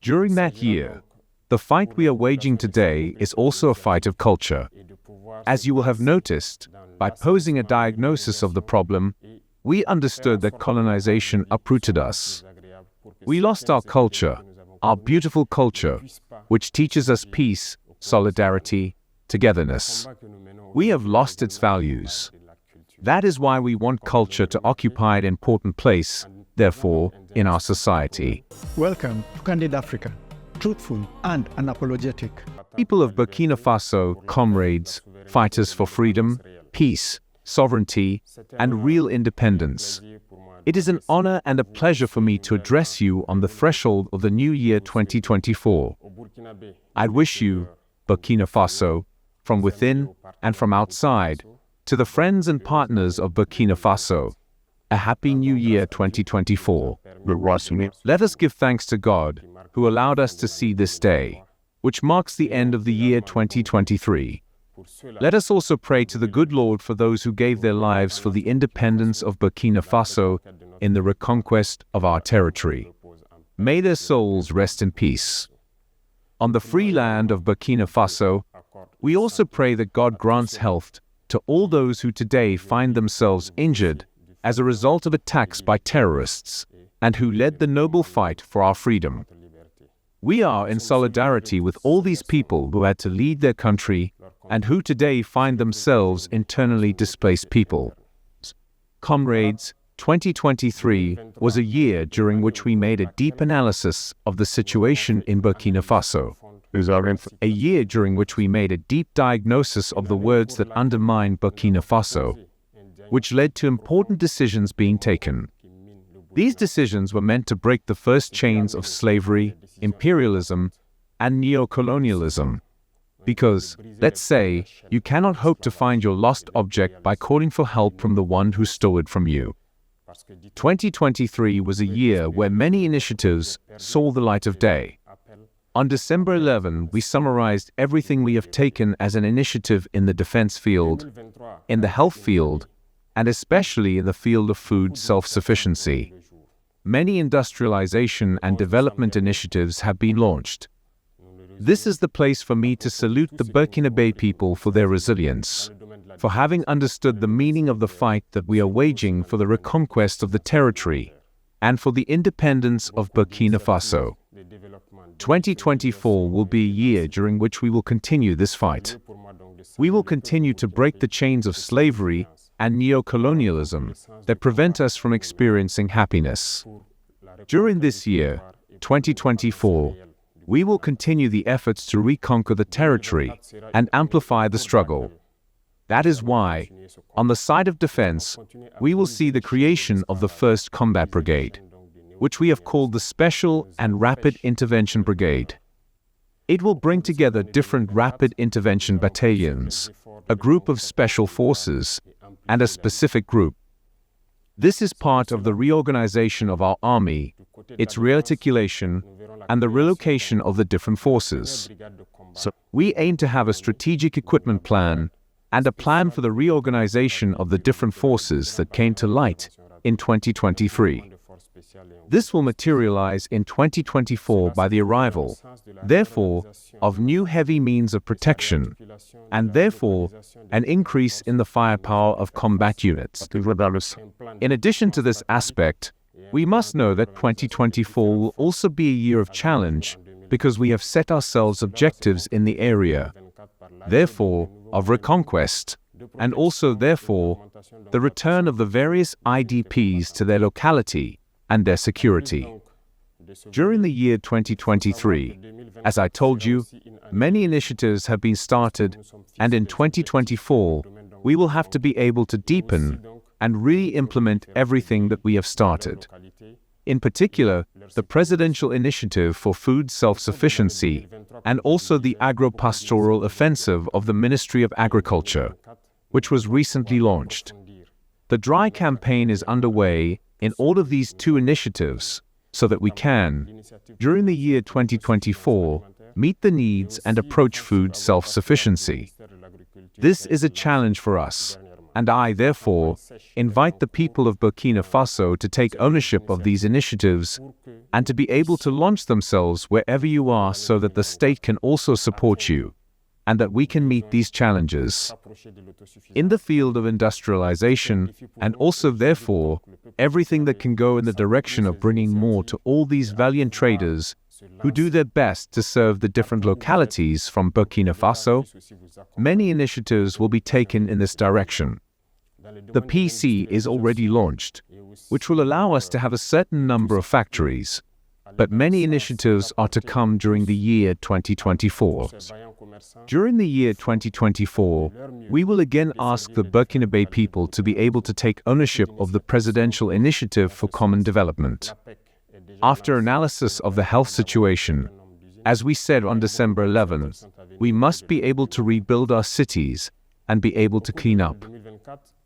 During that year, the fight we are waging today is also a fight of culture. As you will have noticed, by posing a diagnosis of the problem, we understood that colonization uprooted us. We lost our culture, our beautiful culture, which teaches us peace, solidarity, togetherness. We have lost its values. That is why we want culture to occupy an important place, therefore, in our society. Welcome to Candid Africa, Truthful and Unapologetic. People of Burkina Faso, comrades, fighters for freedom, peace, sovereignty, and real independence. It is an honor and a pleasure for me to address you on the threshold of the new year 2024. I wish you, Burkina Faso, from within and from outside, to the friends and partners of Burkina Faso, a happy new year 2024. Let us give thanks to God, who allowed us to see this day, which marks the end of the year 2023. Let us also pray to the good Lord for those who gave their lives for the independence of Burkina Faso in the reconquest of our territory. May their souls rest in peace. On the free land of Burkina Faso, we also pray that God grants health to all those who today find themselves injured as a result of attacks by terrorists and who led the noble fight for our freedom. We are in solidarity with all these people who had to lead their country and who today find themselves internally displaced people. Comrades, 2023 was a year during which we made a deep analysis of the situation in Burkina Faso. A year during which we made a deep diagnosis of the words that undermine Burkina Faso, which led to important decisions being taken. These decisions were meant to break the first chains of slavery, imperialism, and neocolonialism. Because, let's say, you cannot hope to find your lost object by calling for help from the one who stole it from you. 2023 was a year where many initiatives saw the light of day. On December 11, we summarized everything we have taken as an initiative in the defense field, in the health field, and especially in the field of food self-sufficiency. Many industrialization and development initiatives have been launched. This is the place for me to salute the Burkinabe people for their resilience, for having understood the meaning of the fight that we are waging for the reconquest of the territory, and for the independence of Burkina Faso. 2024 will be a year during which we will continue this fight. We will continue to break the chains of slavery and neocolonialism that prevent us from experiencing happiness. During this year, 2024, we will continue the efforts to reconquer the territory and amplify the struggle. That is why, on the side of defense, we will see the creation of the 1st Combat Brigade, which we have called the Special and Rapid Intervention Brigade. It will bring together different rapid intervention battalions, a group of special forces, and a specific group. This is part of the reorganization of our army, its rearticulation, and the relocation of the different forces. So we aim to have a strategic equipment plan and a plan for the reorganization of the different forces that came to light in 2023. This will materialize in 2024 by the arrival, therefore, of new heavy means of protection, and therefore, an increase in the firepower of combat units. In addition to this aspect, we must know that 2024 will also be a year of challenge because we have set ourselves objectives in the area, therefore, of reconquest, and also, therefore, the return of the various IDPs to their locality and their security. During the year 2023, as I told you, many initiatives have been started, and in 2024, we will have to be able to deepen and really implement everything that we have started. In particular, the Presidential Initiative for Food Self-Sufficiency and also the Agro-Pastoral Offensive of the Ministry of Agriculture, which was recently launched. The dry campaign is underway in all of these two initiatives so that we can, during the year 2024, meet the needs and approach food self-sufficiency. This is a challenge for us, And I, therefore, invite the people of Burkina Faso to take ownership of these initiatives and to be able to launch themselves wherever you are so that the state can also support you and that we can meet these challenges. In the field of industrialization, and also, therefore, everything that can go in the direction of bringing more to all these valiant traders who do their best to serve the different localities from Burkina Faso, many initiatives will be taken in this direction. The PC is already launched, which will allow us to have a certain number of factories, but many initiatives are to come during the year 2024. During the year 2024, we will again ask the Burkinabe people to be able to take ownership of the Presidential Initiative for Common Development. After analysis of the health situation, as we said on December 11, we must be able to rebuild our cities and be able to clean up.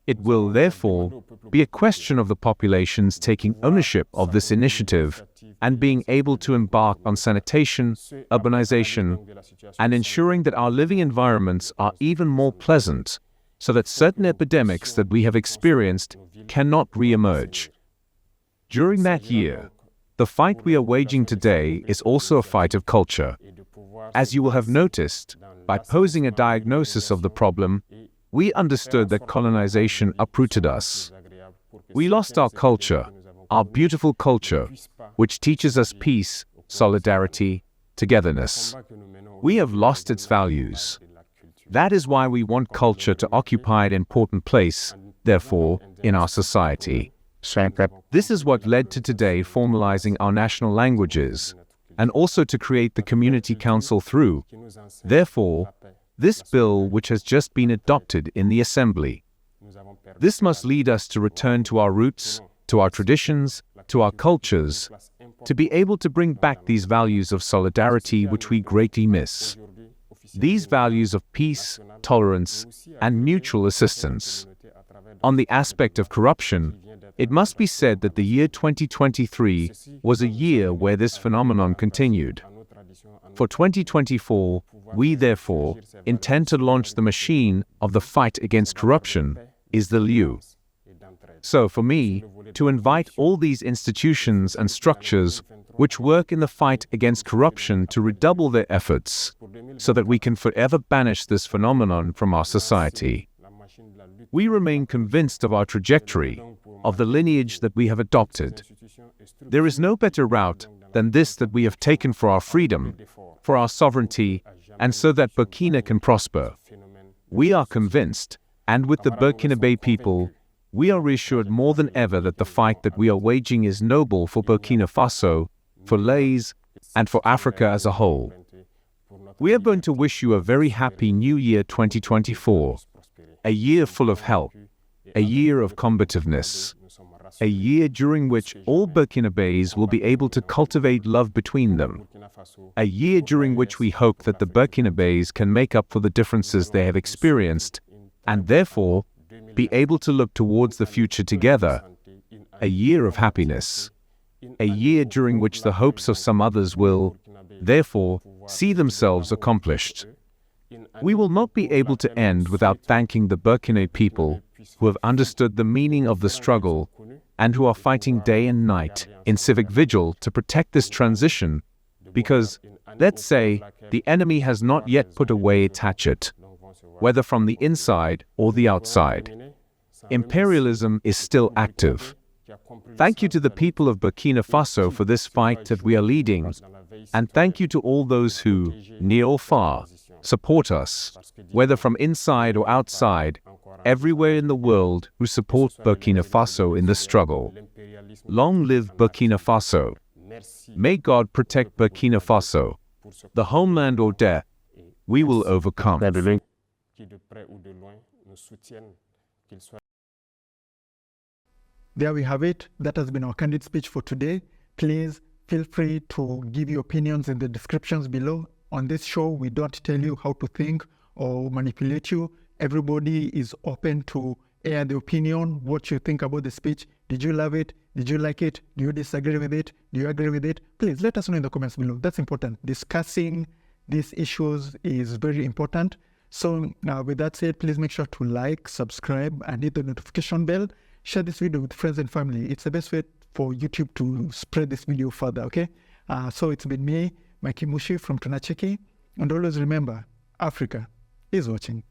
It will, therefore, be a question of the populations taking ownership of this initiative and being able to embark on sanitation, urbanization, and ensuring that our living environments are even more pleasant so that certain epidemics that we have experienced cannot re-emerge. During that year, the fight we are waging today is also a fight of culture. As you will have noticed, by posing a diagnosis of the problem, we understood that colonization uprooted us. We lost our culture, our beautiful culture, which teaches us peace, solidarity, togetherness. We have lost its values. That is why we want culture to occupy an important place, therefore, in our society. This is what led to today formalizing our national languages, and also to create the Community Council through, therefore, this bill which has just been adopted in the Assembly. This must lead us to return to our roots, to our traditions, to our cultures, to be able to bring back these values of solidarity which we greatly miss. These values of peace, tolerance, and mutual assistance. On the aspect of corruption, it must be said that the year 2023 was a year where this phenomenon continued. For 2024, we therefore intend to launch the machine of the fight against corruption, is the LIU. So for me, to invite all these institutions and structures which work in the fight against corruption to redouble their efforts, so that we can forever banish this phenomenon from our society. We remain convinced of our trajectory, of the lineage that we have adopted. There is no better route than this that we have taken for our freedom, for our sovereignty, and so that Burkina can prosper. We are convinced, and with the Burkinabe people, we are reassured more than ever that the fight that we are waging is noble for Burkina Faso, for Lays, and for Africa as a whole. We are going to wish you a very happy New Year 2024, a year full of health, a year of combativeness, a year during which all Burkinabes will be able to cultivate love between them, a year during which we hope that the Burkinabes can make up for the differences they have experienced, and therefore be able to look towards the future together, a year of happiness, a year during which the hopes of some others will, therefore, see themselves accomplished. We will not be able to end without thanking the Burkina people who have understood the meaning of the struggle and who are fighting day and night in civic vigil to protect this transition, because, let's say, the enemy has not yet put away its hatchet, whether from the inside or the outside. Imperialism is still active. Thank you to the people of Burkina Faso for this fight that we are leading, and thank you to all those who, near or far, support us, whether from inside or outside, everywhere in the world who support Burkina Faso in the struggle. Long live Burkina Faso. May God protect Burkina Faso, the homeland or death. We will overcome. There we have it. That has been our candid speech for today. Please feel free to give your opinions in the descriptions below. On this show, we don't tell you how to think or manipulate you. Everybody is open to air the opinion, what you think about the speech. Did you love it? Did you like it? Do you disagree with it? Do you agree with it? Please let us know in the comments below. That's important. Discussing these issues is very important. So with that said, please make sure to like, subscribe, and hit the notification bell. Share this video with friends and family. It's the best way for YouTube to spread this video further, okay? So it's been me, Mikey Mushi from Tunacheki. And always remember, Africa is watching.